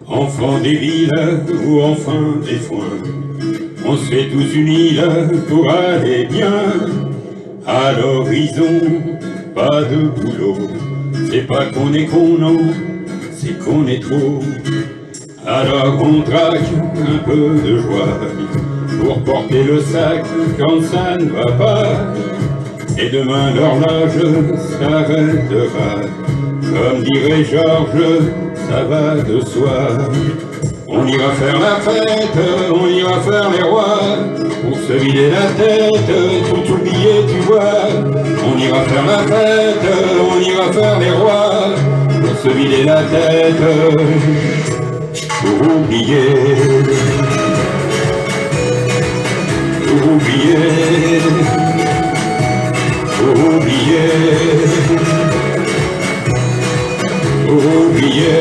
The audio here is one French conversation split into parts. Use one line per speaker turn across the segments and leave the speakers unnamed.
Enfants des villes ou enfin des foins, on se fait tous unis pour aller bien. À l'horizon, pas de boulot, c'est pas qu'on est con, non, c'est qu'on est trop. Alors on traque un peu de joie pour porter le sac quand ça ne va pas. Et demain l'horloge s'arrêtera, comme dirait Georges, ça va de soi. On ira faire la fête, on ira faire les rois, pour se vider la tête, tout oublier tu vois. On ira faire la fête, on ira faire les rois, pour se vider la tête, pour oublier. Pour oublier. Pour oublier. Pour oublier.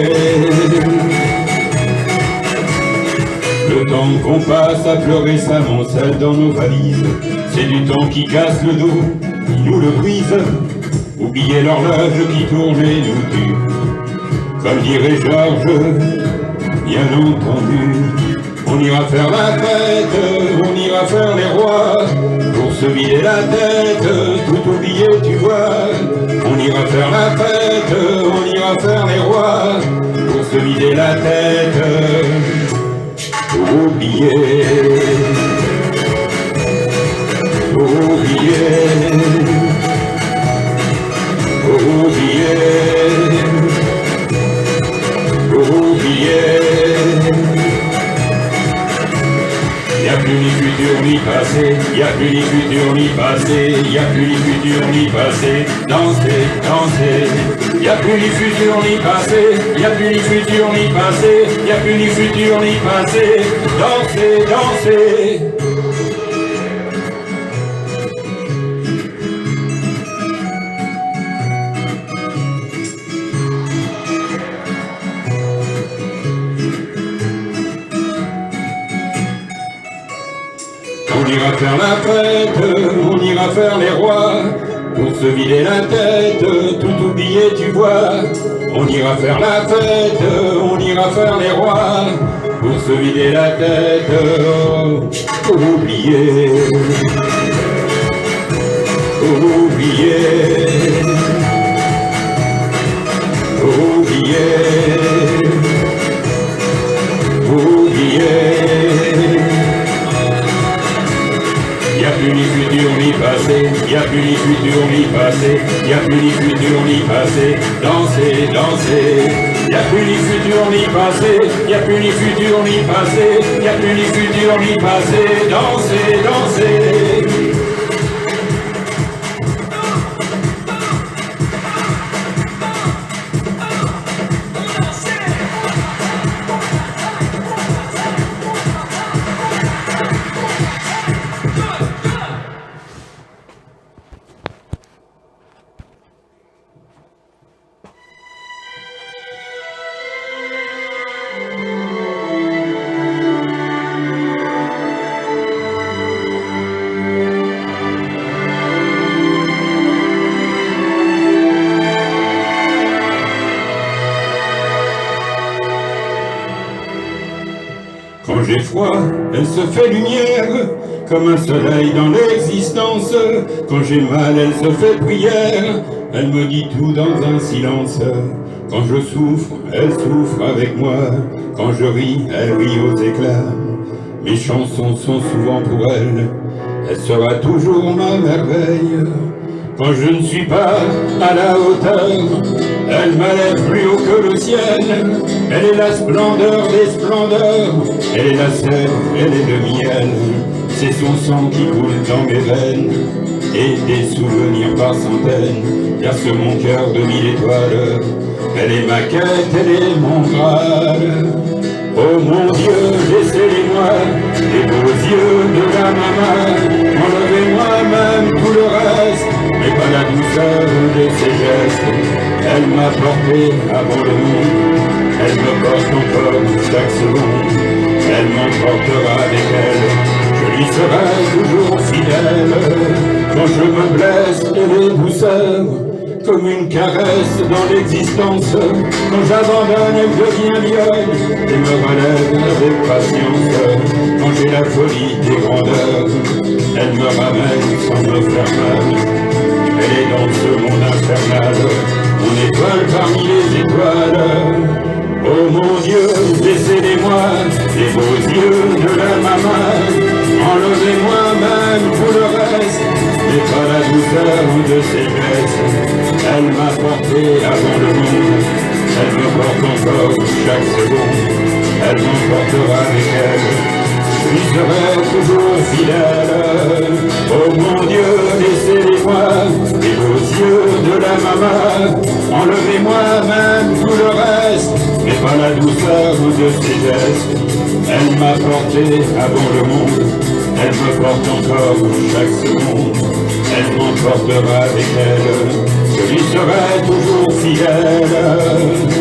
Le temps qu'on passe à pleurer s'amoncelle dans nos valises. C'est du temps qui casse le dos, qui nous le brise. Oubliez l'horloge qui tourne et nous tue. Comme dirait Georges, bien entendu. On ira faire la fête, on ira faire les rois, pour se vider la tête, tout oublier tu vois. On ira faire la fête, on ira faire les rois, pour se vider la tête, pour oublier. Pour oublier. Pour oublier. Pour oublier. Y'a plus ni futur ni passé, y'a plus ni futur ni passé, y'a plus ni futur ni passé, dansez, dansez. Y'a plus ni futur ni passé, y'a plus ni futur ni passé, y'a plus ni futur ni passé, dansez, dansez. On ira faire la fête, on ira faire les rois, pour se vider la tête, tout oublier tu vois. On ira faire la fête, on ira faire les rois, pour se vider la tête, pour oublier. Pour oublier. Pour oublier. Pour oublier. Y'a plus ni futur ni passé, y'a plus ni futur ni passé, y'a plus ni futur ni passé, dansez, dansez. Y'a plus ni futur ni passé, y'a plus ni futur ni passé, y'a plus ni futur ni passé, dansez, dansez. Quand j'ai froid, elle se fait lumière, comme un soleil dans l'existence. Quand j'ai mal, elle se fait prière, elle me dit tout dans un silence. Quand je souffre, elle souffre avec moi, quand je ris, elle rit aux éclats. Mes chansons sont souvent pour elle, elle sera toujours ma merveille. Quand je ne suis pas à la hauteur, elle m'élève plus haut que le ciel. Elle est la splendeur des splendeurs, elle est la sève, elle est le miel. C'est son sang qui coule dans mes veines, et des souvenirs par centaines percent mon cœur de 1000 étoiles. Elle est ma quête, elle est mon Graal. Oh mon Dieu, laissez-les-moi, les beaux yeux de la maman. Enlevez-moi même tout le reste, mais pas la douceur de ses gestes. Elle m'a porté avant le monde, elle me porte encore chaque seconde. Elle m'emportera avec elle, je lui serai toujours fidèle. Quand je me blesse, elle est douceur, comme une caresse dans l'existence. Quand j'abandonne, elle devient lionne et me relève avec patience. Quand j'ai la folie des grandeurs, elle me ramène sans me faire mal. Elle est dans ce monde infernal, mon étoile parmi les étoiles. Oh mon Dieu, décédez-moi les beaux yeux de la maman. Enlevez-moi même tout le reste, mais pas la douceur de ses gestes. Elle m'a porté avant le monde, elle me porte encore chaque seconde. Elle m'emportera avec elle, je lui serai toujours fidèle. Oh mon Dieu, laissez-les-moi les beaux yeux de la maman. Enlevez-moi même tout le reste, mais pas la douceur de ses gestes. Elle m'a porté avant le monde, elle me porte encore chaque seconde. Elle m'emportera avec elle, je lui serai toujours fidèle.